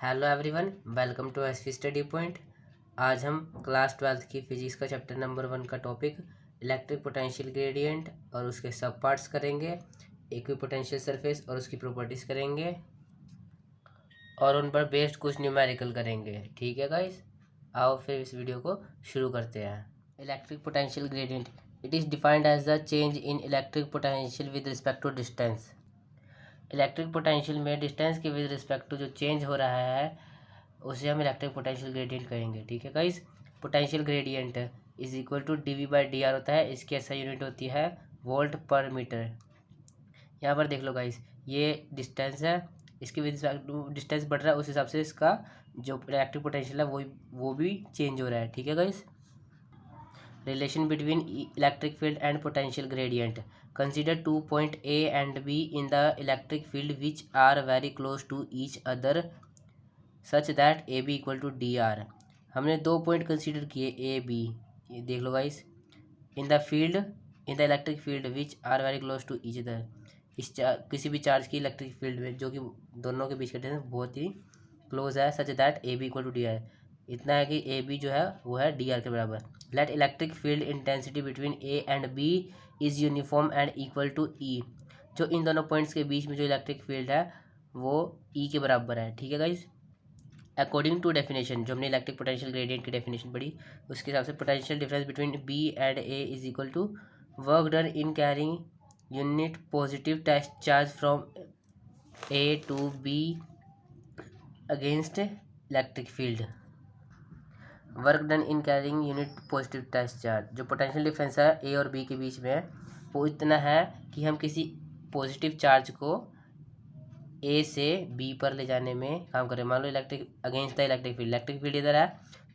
Hello everyone, welcome to SP study point. आज हम class 12th की फिजिक्स का चैप्टर नंबर 1 का टॉपिक इलेक्ट्रिक पोटेंशियल ग्रेडियंट और उसके सब पार्ट्स करेंगे। इक्विपोटेंशियल सरफेस और उसकी प्रॉपर्टीज करेंगे और उन पर बेस्ड कुछ न्यूमेरिकल करेंगे। ठीक है गाइस, आओ फिर इस वीडियो को शुरू करते हैं। Electric potential gradient, it is defined as the change in electric potential with respect to distance. Electric potential में डिस्टेंस के विद रिस्पेक्ट टू जो चेंज हो रहा है उसे हम इलेक्ट्रिक पोटेंशियल ग्रेडियंट कहेंगे। ठीक है guys, potential gradient is equal to dV/dr होता है। इसकी ऐसा यूनिट होती है वोल्ट पर मीटर। यहाँ पर देख लो गाइस, ये डिस्टेंस है, इसके विद रिस्पेक्ट टू डिस्टेंस बढ़ रहा है, उस हिसाब से इसका जो इलेक्ट्रिक पोटेंशियल है वो भी चेंज हो रहा है। ठीक है guys, relation between electric field and potential gradient. Consider 2 point A and B in the electric field which are very close to each other such that AB equal to dr। हमने 2 point consider किए ए B, ये देख लो guys, in the field in the electric field which are very close to each other. किसी भी charge की electric field में जो कि दोनों के बीच का डिस्टेंस बहुत ही क्लोज है, such that A B equal to D R. इतना है कि ए बी जो है वो है डी आर के बराबर। Let electric field intensity between A and B is uniform and equal to E. जो इन दोनों पॉइंट्स के बीच में जो इलेक्ट्रिक फील्ड है वो ई के बराबर है। ठीक है गाइज, अकॉर्डिंग टू डेफिनेशन, जो हमने इलेक्ट्रिक पोटेंशियल ग्रेडियंट की डेफिनेशन पढ़ी उसके हिसाब से potential difference between B and A is equal to work done in carrying unit positive test charge from A to B against electric field. Work done in carrying unit positive test charge, जो potential difference है A और B के बीच में वो इतना है कि हम किसी पॉजिटिव चार्ज को ए से बी पर ले जाने में काम करें। मान लो electric against the electric field इधर है,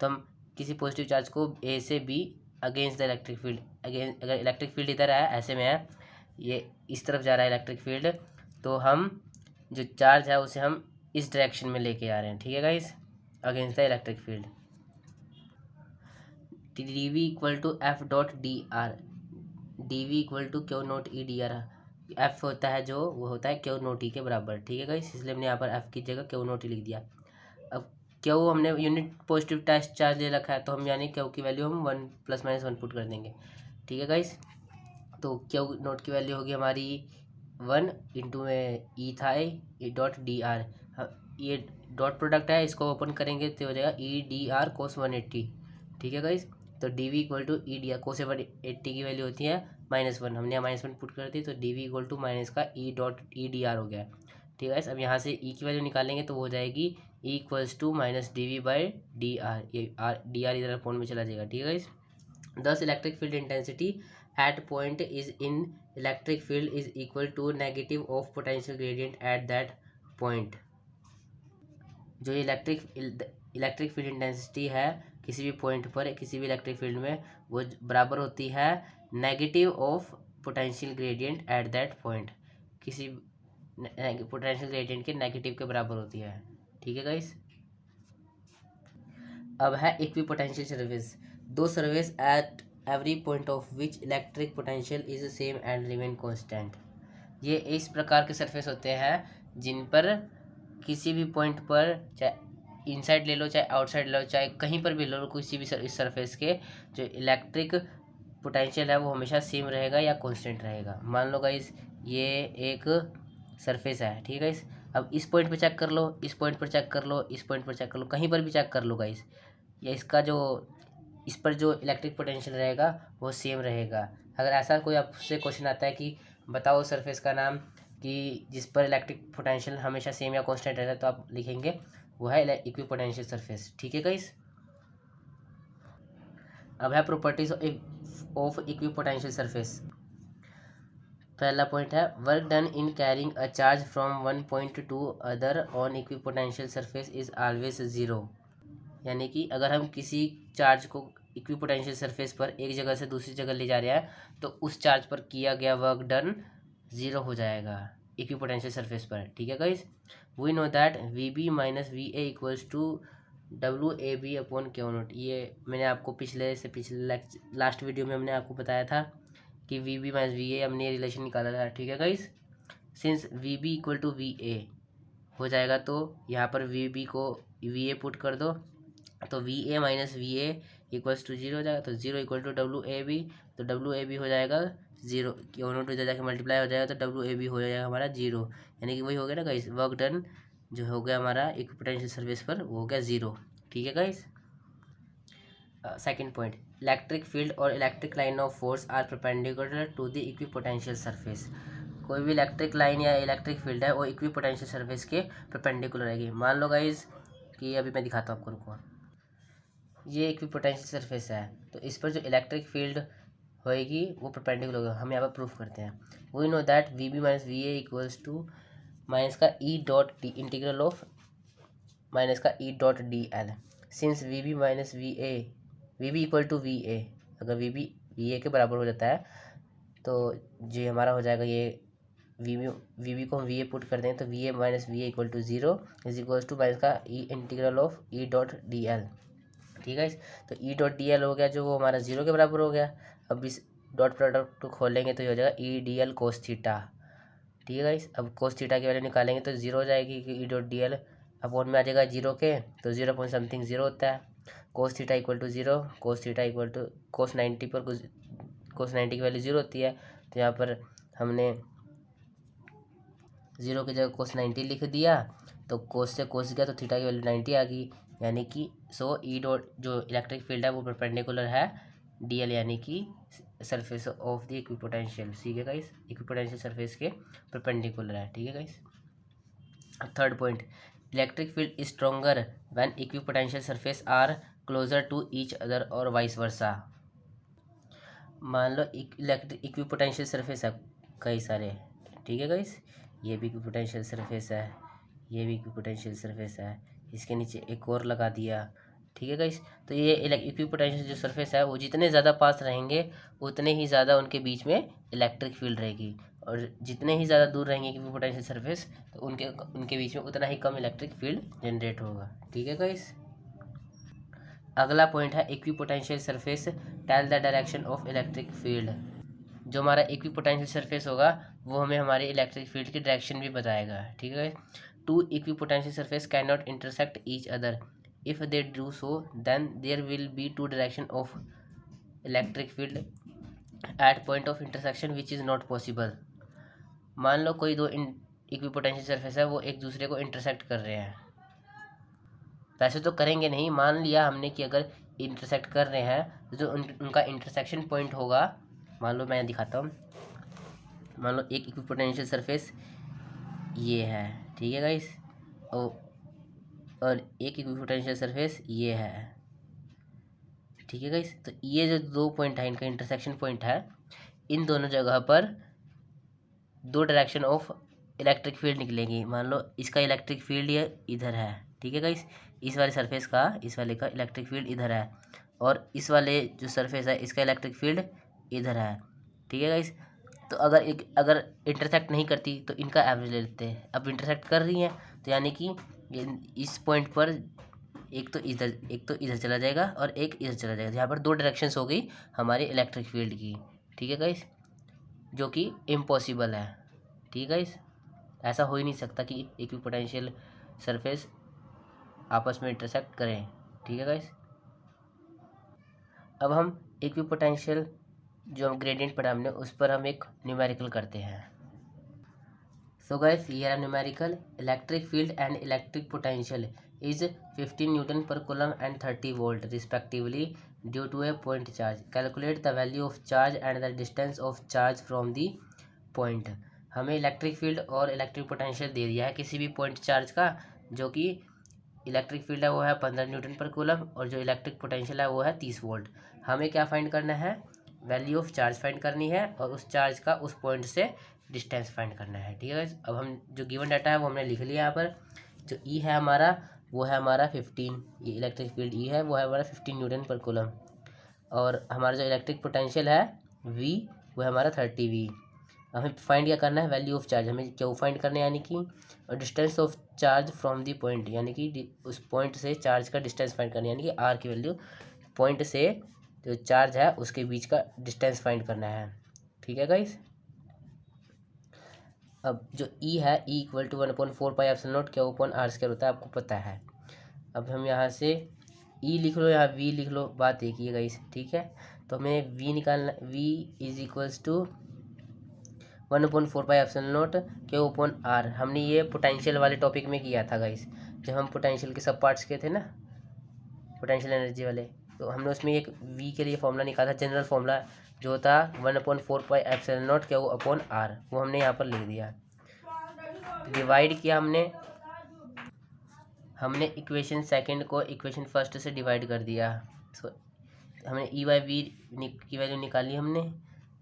तो हम किसी पॉजिटिव चार्ज को ए से be against the electric field, अगर इलेक्ट्रिक फील्ड इधर है, ऐसे में है, ये इस तरफ जा रहा है इलेक्ट्रिक फील्ड, तो हम जो चार्ज है उसे हम इस डायरेक्शन में लेके आ रहे हैं। ठीक है guys, against the electric field. dV equal to F dot D R, dV equal to Q naught E D R. F होता है जो वो होता है क्यू नोट ई के बराबर। ठीक है गाइस, इसलिए हमने यहाँ पर एफ की जगह क्यू नोट ई लिख दिया। अब क्यू हमने यूनिट पॉजिटिव टेस्ट चार्ज ले रखा है, तो हम यानी क्यू की वैल्यू हम 1 ± 1 पुट कर देंगे। ठीक है गाइस, तो क्यू नोट की वैल्यू होगी हमारी 1 इंटू में ई था ई डॉट डी आर। ये डॉट प्रोडक्ट है, इसको ओपन करेंगे तो हो जाएगा ई डी आर कोस 180। ठीक है गाइस, तो D V equal to E D R cos 180 की वैल्यू होती है -1, हमने -1 पुट कर दी, तो D V equal to minus का E dot E D R हो गया। ठीक है गाइस, अब यहाँ से ई की वैल्यू निकालेंगे तो हो जाएगी E equals to minus D V by D R. ये डी आर इधर फोन में चला जाएगा। ठीक है guys, thus electric field intensity at point is in electric field is equal to negative of potential gradient at that point. जो electric field intensity है किसी भी पॉइंट पर किसी भी इलेक्ट्रिक फील्ड में, वो बराबर होती है negative of potential gradient at that point. किसी पोटेंशियल ग्रेडियंट के नेगेटिव के बराबर होती है। ठीक है गाइस, अब है इक्विपोटेंशियल सर्फेस। दो surface at every point of which electric potential is same and remain constant. ये इस प्रकार के सरफेस होते हैं जिन पर किसी भी पॉइंट पर, चाहे इनसाइड ले लो चाहे आउटसाइड ले लो चाहे कहीं पर भी ले लो, किसी भी इस सरफेस के जो इलेक्ट्रिक पोटेंशियल है वो हमेशा सेम रहेगा या कांस्टेंट रहेगा। मान लो गाइस ये एक सरफेस है। ठीक है गाइस, अब इस पॉइंट पर चेक कर लो, इस पॉइंट पर चेक कर लो, इस पॉइंट पर चेक कर लो, कहीं पर भी चेक कर लो गाइस, या इसका जो इस पर जो इलेक्ट्रिक पोटेंशियल रहेगा वो सेम रहेगा। अगर ऐसा कोई आपसे क्वेश्चन आता है कि बताओ सरफेस का नाम कि जिस पर इलेक्ट्रिक पोटेंशियल हमेशा सेम या कांस्टेंट रहता है, तो आप लिखेंगे वो है इक्विपोटेंशियल सरफेस। ठीक है गाइस, अब है प्रॉपर्टीज ऑफ इक्विपोटेंशियल सरफेस। पहला पॉइंट है work done in carrying a charge from one point two other on equipotential surface is always 0। यानी कि अगर हम किसी चार्ज को इक्विपोटेंशियल सरफेस पर एक जगह से दूसरी जगह ले जा रहे हैं, तो उस चार्ज पर किया गया वर्क डन 0 हो जाएगा इक्विपोटेंशियल सरफेस पर। ठीक है guys, we know that V B minus V A equals to W A B upon Q naught. ये मैंने आपको पिछले लास्ट वीडियो में हमने आपको बताया था कि V B minus V A हमने रिलेशन निकाला था। ठीक है guys, since V B equal to V A, हो जाएगा। तो यहाँ पर वी बी को वी ए पुट कर दो, तो V A minus V A equals to zero हो जाएगा। तो zero equal to W A B, तो डब्ल्यू ए बी हो जाएगा जीरो, दोनों टू इधर जाके मल्टीप्लाई हो जाएगा, तो डब्ल्यू ए बी हो जाएगा हमारा जीरो। यानी कि वही हो गया ना गाइस, वर्क डन जो हो गया हमारा इक्विपोटेंशियल सरफेस पर वो हो गया जीरो। ठीक है guys. Second point, electric field और electric line of force are perpendicular to the equipotential surface. कोई भी इलेक्ट्रिक लाइन या इलेक्ट्रिक फील्ड है वो इक्विपोटेंशियल सरफेस के परपेंडिकुलर रहेगी। मान लो गाइस कि अभी मैं दिखाता हूँ आपको, रुको, ये इक्विपोटेंशियल सरफेस है, तो इस पर जो इलेक्ट्रिक फील्ड होएगी वो परपेंडिकुलर होगा। हम यहाँ पर प्रूफ करते हैं। We know that V B minus V A equals to minus का E dot D integral of minus का E dot D L. Since V B minus V B equal to V A, अगर V ए के बराबर हो जाता है तो जो हमारा हो जाएगा ये वी बी को हम वी ए पुट कर दें, तो V A minus V A equal to zero is equals to minus का E integral of E dot D L. ठीक है। तो ई डॉट डी एल हो गया जो वो हमारा जीरो के बराबर हो गया। अब इस डॉट प्रोडक्ट को खोलेंगे तो ये हो जाएगा E D L cos theta. ठीक है गाइस। अब कोस थीटा की वैल्यू निकालेंगे तो जीरो हो जाएगी कि ई डॉट डी एल अपॉन में आ जाएगा जीरो के, तो जीरो पॉइंट समथिंग जीरो होता है। Cos theta equal to zero, cos theta equal to cos 90 पर कोस 90 की वैल्यू जीरो होती है, तो यहाँ पर हमने जीरो की जगह कोस 90 लिख दिया, तो कोस से कोस गया तो थीटा की वैल्यू 90 आ गई। यानी कि सो ई डॉट जो इलेक्ट्रिक फील्ड है वो परपेंडिकुलर है डी एल, यानी कि सरफेस ऑफ द इक्विपोटेंशियल। ठीक है गाइस, इक्विपोटेंशियल सरफेस के परपेंडिकुलर है। ठीक है guys. Third point, electric field is stronger when equipotential surface are closer to each other और वाइस वर्सा। मान लो इलेक्ट्रिक इक्विपोटेंशियल सरफेस है कई सारे। ठीक है गाइस, ये भी इक्विपोटेंशियल सरफेस है, ये भी इक्विपोटेंशियल सरफेस है, इसके नीचे एक और लगा दिया। ठीक है गाइस। तो ये इक्विपोटेंशियल जो सरफेस है वो जितने ज़्यादा पास रहेंगे उतने ही ज़्यादा उनके बीच में इलेक्ट्रिक फील्ड रहेगी, और जितने ही ज़्यादा दूर रहेंगे इक्विपोटेंशियल सरफेस तो उनके बीच में उतना ही कम इलेक्ट्रिक फील्ड जनरेट होगा। ठीक है गाइस। अगला पॉइंट है equipotential surface tell the direction of electric field. जो हमारा इक्विपोटेंशियल सरफेस होगा वो हमें हमारे इलेक्ट्रिक फील्ड की डायरेक्शन भी बताएगा। ठीक है। Two equipotential surface can not intersect each other, if they do so then there will be two direction of electric field at point of intersection which is not possible. मान लो कोई दो equipotential surface है वो एक दूसरे को intersect कर रहे हैं, वैसे तो करेंगे नहीं, मान लिया हमने कि अगर इंटरसेक्ट कर रहे हैं तो जो उनका इंटरसेक्शन पॉइंट होगा, मान लो मैं दिखाता हूँ, मान लो एक इक्विपोटेंशियल सरफेस ये है। ठीक है गाइस, और एक इक्विपोटेंशियल सरफेस ये है। ठीक है गाइस। तो ये जो दो पॉइंट है इनका इंटरसेक्शन पॉइंट है, इन दोनों जगह पर दो डायरेक्शन ऑफ इलेक्ट्रिक फील्ड निकलेगी। मान लो इसका इलेक्ट्रिक फील्ड ये इधर है। ठीक है गाइस, इस वाले सरफेस का इस वाले का इलेक्ट्रिक फील्ड इधर है, और इस वाले जो सरफेस है इसका इलेक्ट्रिक फील्ड इधर है। ठीक है गाइस। तो अगर इंटरसेक्ट नहीं करती तो इनका एवरेज ले लेते हैं। अब इंटरसेक्ट कर रही हैं तो यानी कि इस पॉइंट पर एक तो इधर चला जाएगा और एक इधर चला जाएगा। यहाँ पर दो डायरेक्शंस हो गई हमारी इलेक्ट्रिक फील्ड की। ठीक है गाइस, जो कि इम्पॉसिबल है। ठीक है गाइस, ऐसा हो ही नहीं सकता कि इक्विपोटेंशियल सरफेस आपस में इंटरसेक्ट करें। ठीक है गाइस। अब हम इक्विपोटेंशियल जो हम ग्रेडियंट पढ़ा हमने उस पर हम एक न्यूमेरिकल करते हैं। सो गाइस, ये है numerical. Electric field and electric potential is 15 newton per coulomb and 30 volt respectively due to a point charge. Calculate the value of charge and the distance of charge from the point. हमें electric field और electric potential दे दिया है किसी भी point charge का, जो कि इलेक्ट्रिक फील्ड है वो है 15 न्यूटन पर कूलम और जो इलेक्ट्रिक पोटेंशियल है वो है 30 वोल्ट। हमें क्या फाइंड करना है, वैल्यू ऑफ चार्ज फाइंड करनी है और उस चार्ज का उस पॉइंट से डिस्टेंस फाइंड करना है। ठीक है। अब हम जो गिवन डाटा है वो हमने लिख लिया। यहाँ पर जो ई है हमारा वो है हमारा 15, ये इलेक्ट्रिक फील्ड ई है वो है हमारा 15 न्यूटन पर कूलम, और हमारा जो इलेक्ट्रिक पोटेंशियल है वी वो है हमारा 30 वी। हमें फाइंड क्या करना है, वैल्यू ऑफ चार्ज हमें क्या फाइंड करना है, यानी कि और distance of charge from the point, यानी कि उस पॉइंट से चार्ज का डिस्टेंस फाइंड करना है, यानी कि आर की वैल्यू पॉइंट से जो चार्ज है उसके बीच का डिस्टेंस फाइंड करना है। ठीक है गाइस। अब जो ई है, ई इक्वल टू 1/4πε0 Q/r² होता है, आपको पता है। अब हम यहाँ से ई लिख लो, यहाँ वी लिख लो, बात एक ही है गाइस, ठीक है। तो हमें वी निकालना, we is equals to 1/4πε0 Q/r। हमने ये पोटेंशियल वाले टॉपिक में किया था गाइस, जब हम पोटेंशियल के सब पार्ट्स के थे ना, पोटेंशियल एनर्जी वाले, तो हमने उसमें एक वी के लिए फॉर्मूला निकाला था, जनरल फॉर्मूला जो था 1/4πε0 Q/r, वो हमने यहाँ पर लिख दिया। डिवाइड किया हमने इक्वेशन सेकंड को इक्वेशन फर्स्ट से डिवाइड कर दिया। सो हमने ई बाई वी की वैल्यू निकाली हमने,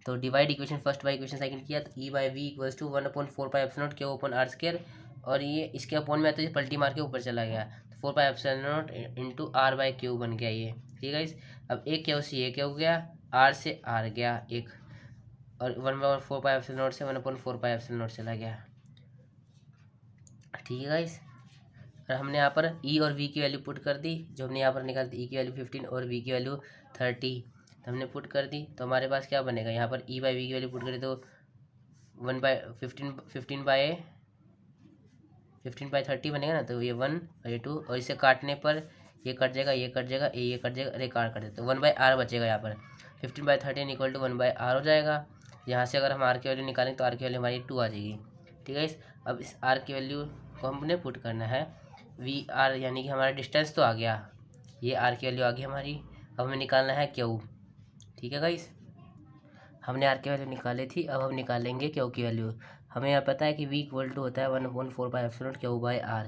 तो divide equation first by equation second किया, तो E by V equals to 1/4πε0 Q/r², और ये इसके अपॉन में आता है, पलटी मार के ऊपर चला गया, तो 4πε0 इंटू r/q बन गया ये, ठीक है। अब एक क्या उसी एक क्या हो गया, r से r गया एक, और 1/4πε0 से 1/4πε0 चला गया, ठीक है गाइस। और हमने यहाँ पर ई और वी की वैल्यू पुट कर दी, जो हमने यहाँ पर निकाल दी, ई की वैल्यू 15 और वी की वैल्यू 30, तो हमने पुट कर दी, तो हमारे पास क्या बनेगा, यहाँ पर ई बाई वी की वैल्यू पुट करें तो 15/30 बनेगा ना, तो ये 1 और ये 2, और इसे काटने पर ये कट जाएगा, ये कट जाएगा, ये कट जाएगा, अरे काट देते, तो 1/r बचेगा यहाँ पर, 15/13 इक्वल टू 1/r हो जाएगा। यहाँ से अगर हम r की वैल्यू निकालें तो r की वैल्यू हमारी 2 आ जाएगी, ठीक है। अब इस r की वैल्यू को हमने पुट करना है, वी आर यानी कि हमारा डिस्टेंस तो आ गया, ये आर की वैल्यू आ गई हमारी। अब हमें निकालना है क्यू, ठीक है गाइस। हमने आर की वैल्यू निकाली थी, अब हम निकालेंगे क्यू की वैल्यू। हमें यहाँ पता है कि वी इक्वल टू होता है 1/4πε0 Q/r,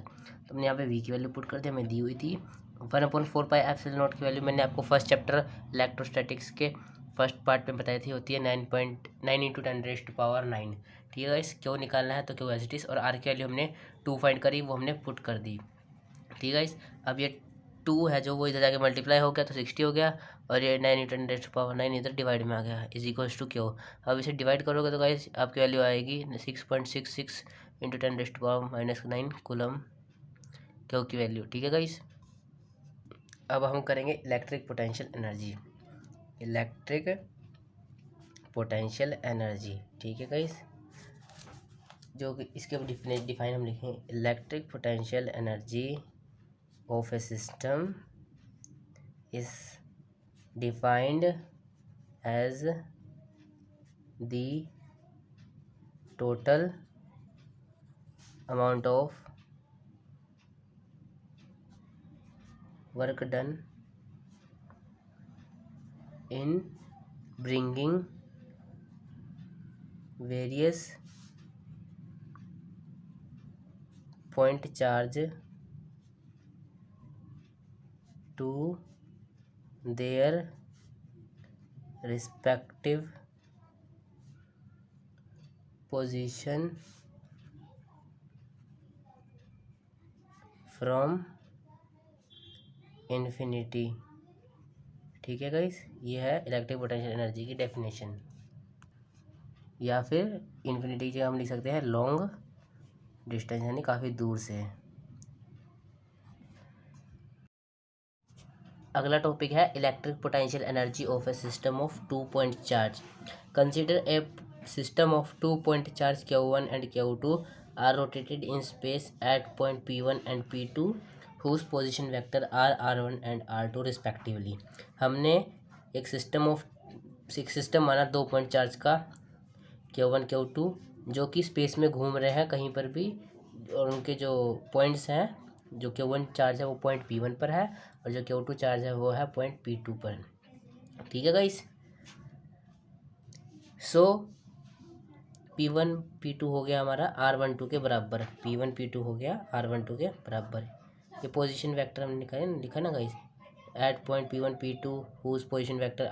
तो हमने यहाँ पे वी की वैल्यू पुट कर दी, हमें दी हुई थी 1/4πε0 की वैल्यू मैंने आपको फर्स्ट चैप्टर इलेक्ट्रोस्टैटिक्स के फर्स्ट पार्ट में बताई थी, होती है 9.9 × 10⁻⁹, ठीक है गाइस। क्यों निकालना है तो क्यों एज इट इज, और आर की वैल्यू हमने 2 फाइंड करी, वो हमने पुट कर दी, ठीक है गाइस। अब ये 2 है जो वो इधर जाके मल्टीप्लाई हो गया तो 60 हो गया, और ये 9 × 10⁻⁹ इधर डिवाइड में आ गया, इज इक्वल्स टू क्यू। अब इसे डिवाइड करोगे तो गाइस आपकी वैल्यू आएगी 6.66 × 10⁻⁹ कूलम क्यू की वैल्यू, ठीक है गाइस। अब हम करेंगे electric potential energy, electric potential energy, ठीक है गाइस। जो कि इसके डिफाइन हम लिखें, electric potential energy of a system is defined as the total amount of work done in bringing various point charge to their respective position from infinity, ठीक है guys. ये है इलेक्ट्रिक पोटेंशियल एनर्जी की definition, या फिर infinity की हम लिख सकते हैं लॉन्ग डिस्टेंस, यानी काफ़ी दूर से। अगला टॉपिक है electric potential energy of a system of 2 point charge. Consider a system of 2 point charge Q1 and Q2 are rotated in space at point P1 and P2 whose position vector are R1 and R2 respectively. हमने एक system माना 2 point charge का Q1 Q2 जो कि space में घूम रहे हैं कहीं पर भी, और उनके जो पॉइंट्स हैं, जो Q1 चार्ज है वो पॉइंट P1 पर है, और जो Q2 चार्ज है वो है पॉइंट P2 पर, ठीक है गाइस। सो P1 P2 हो गया हमारा R12 के बराबर, P1 P2 हो गया R12 के बराबर। ये पोजीशन वेक्टर हमने लिखा ना guys, at point P1 P2 whose position vector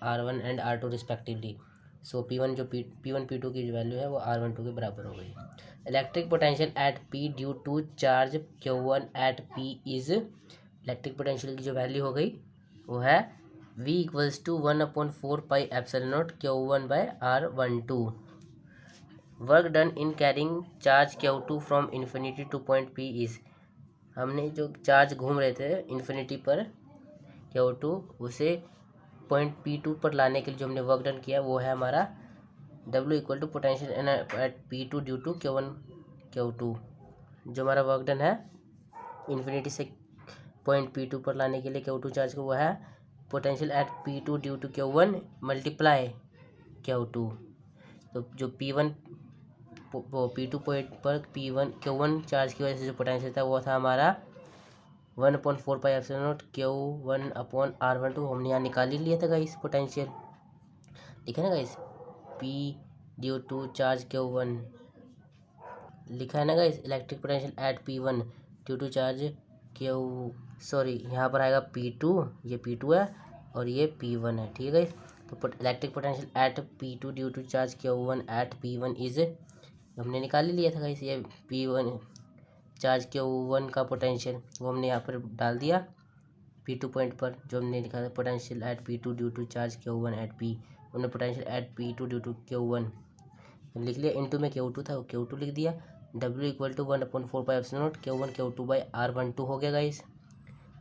R1 and R2 respectively. So P1 P2 की जो वैल्यू है वो R12 के बराबर हो गई। Electric potential at P due to charge Q1 at P is, electric potential की जो वैल्यू हो गई वो है V equals to 1/4πε0 Q1/R12। Work done in carrying charge Q2 from infinity to point P is, हमने जो चार्ज घूम रहे थे इन्फिनिटी पर Q2, उसे पॉइंट P2 पर लाने के लिए जो हमने वर्क डन किया वो है हमारा W equal to potential at P2 due to Q1 Q2। जो हमारा वर्क डन है इन्फिनिटी से पॉइंट P2 पर लाने के लिए Q2 चार्ज को, वो है potential at P2 due to Q1 multiply Q2। तो जो P1 P2 पॉइंट पर P1 Q1 चार्ज की वजह से जो पोटेंशियल था वो था हमारा 1/4πε0 Q1/R12। हमने यहाँ निकाल ही लिया था गाइस पोटेंशियल, लिखा है ना guys, P due to charge Q1 लिखा है ना guys, electric potential at P1 due to charge यहाँ पर आएगा P2, ये P2 है और ये P1 है, ठीक है गाइस। तो electric potential at P2 due to charge Q1 at P1 is, हमने निकाल ही लिया था गाइस, ये P1 चार्ज Q1 का पोटेंशियल वो हमने यहाँ पर डाल दिया P2 पॉइंट पर, जो हमने लिखा था potential at P2 due to charge Q1 at P, हमने potential at P2 due to Q1 लिख लिया, इनटू में Q2 था वो Q2 लिख दिया। W equal to 1/4πε0 Q1 Q2/R12 हो गया गाइस।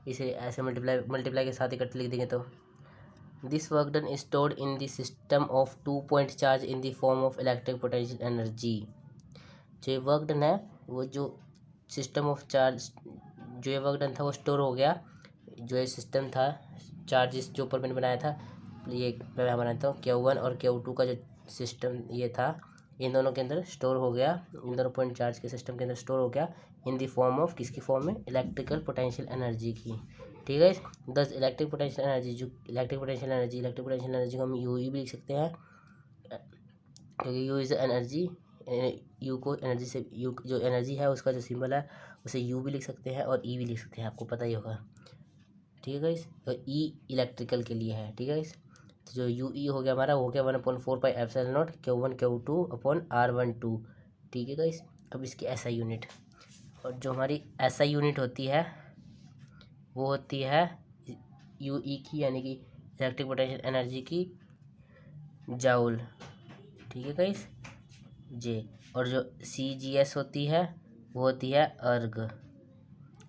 इसे ऐसे मल्टीप्लाई के साथ इकट्ठे लिख देंगे तो this work done is stored in the system of 2 point charge in the form of electric potential energy. जो ये वर्क डन है वो जो सिस्टम ऑफ चार्ज, जो ये वर्क डन था वो स्टोर हो गया, जो ये सिस्टम था चार्जेस जो ऊपर मैंने बनाया था, ये मैं बनाता हूँ Q1 और Q2 का जो सिस्टम ये था इन दोनों के अंदर स्टोर हो गया, इन दोनों पॉइंट चार्ज के सिस्टम के अंदर स्टोर हो गया इन दी फॉर्म ऑफ, किसकी फॉर्म में, इलेक्ट्रिकल पोटेंशियल एनर्जी की, ठीक है। दस इलेक्ट्रिक पोटेंशियल एनर्जी, जो इलेक्ट्रिक पोटेंशियल एनर्जी को हम यू भी लिख सकते हैं, क्योंकि यू इज़ एनर्जी, यू को एनर्जी से, यू जो एनर्जी है उसका जो सिंबल है उसे यू भी लिख सकते हैं और ई भी लिख सकते हैं, आपको पता ही होगा, ठीक है गाइस। और ई इलेक्ट्रिकल के लिए है, ठीक है गाइस। तो जो यू ई हो गया हमारा, हो गया 1/4πε0 Q1 Q2/R12, ठीक है गाइस। अब इसकी SI यूनिट, और जो हमारी SI यूनिट होती है वो होती है यू ई की, यानी कि इलेक्ट्रिक पोटेंशियल एनर्जी की जाउल, ठीक है गाइस जे। और जो CGS होती है वो होती है अर्ग,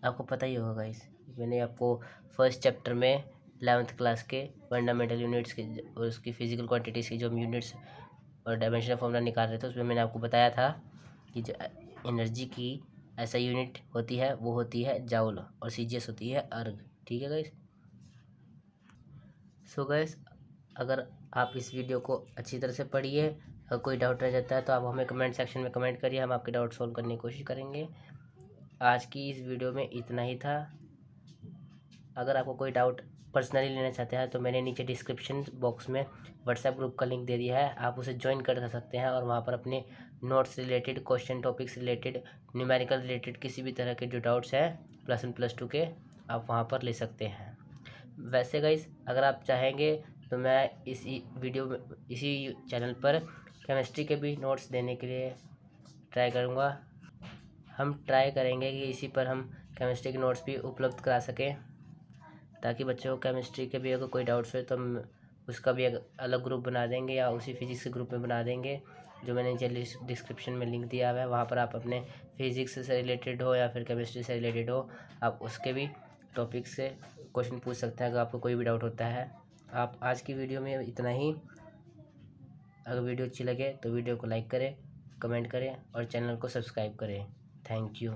आपको पता ही होगा गाइस, मैंने आपको फर्स्ट चैप्टर में 11th क्लास के फंडामेंटल यूनिट्स के और उसकी फिजिकल क्वांटिटीज़ की जो हम यूनिट्स और डायमेंशनल फॉर्मूला निकाल रहे थे उसमें मैंने आपको बताया था कि जो एनर्जी की ऐसा यूनिट होती है वो होती है जाउल और CGS होती है अर्ग, ठीक है गाइस। सो गाइस, अगर आप इस वीडियो को अच्छी तरह से पढ़िए, अगर कोई डाउट रह जाता है तो आप हमें कमेंट सेक्शन में कमेंट करिए, हम आपके डाउट सॉल्व करने की कोशिश करेंगे। आज की इस वीडियो में इतना ही था। अगर आपको कोई डाउट पर्सनली लेना चाहते हैं तो मैंने नीचे डिस्क्रिप्शन बॉक्स में व्हाट्सएप ग्रुप का लिंक दे दिया है, आप उसे ज्वाइन कर सकते हैं और वहाँ पर अपने notes related, question topics related, numerical related किसी भी तरह के जो डाउट्स हैं +1 +2 के, आप वहाँ पर ले सकते हैं। वैसे गाइस, अगर आप चाहेंगे तो मैं इसी वीडियो में, इसी चैनल पर केमिस्ट्री के भी नोट्स देने के लिए ट्राई करूँगा। हम ट्राई करेंगे कि इसी पर हम केमिस्ट्री के नोट्स भी उपलब्ध करा सकें, ताकि बच्चों को केमिस्ट्री के भी अगर कोई डाउट्स हो तो हम उसका भी अलग ग्रुप बना देंगे या उसी फिजिक्स के ग्रुप में बना देंगे, जो मैंने नीचे डिस्क्रिप्शन में लिंक दिया हुआ है। वहाँ पर आप अपने फिजिक्स से रिलेटेड हो या फिर केमिस्ट्री से रिलेटेड हो, आप उसके भी टॉपिक से क्वेश्चन पूछ सकते हैं अगर आपको कोई भी डाउट होता है। आप आज की वीडियो में इतना ही। अगर वीडियो अच्छी लगे तो वीडियो को लाइक करें, कमेंट करें और चैनल को सब्सक्राइब करें। Thank you.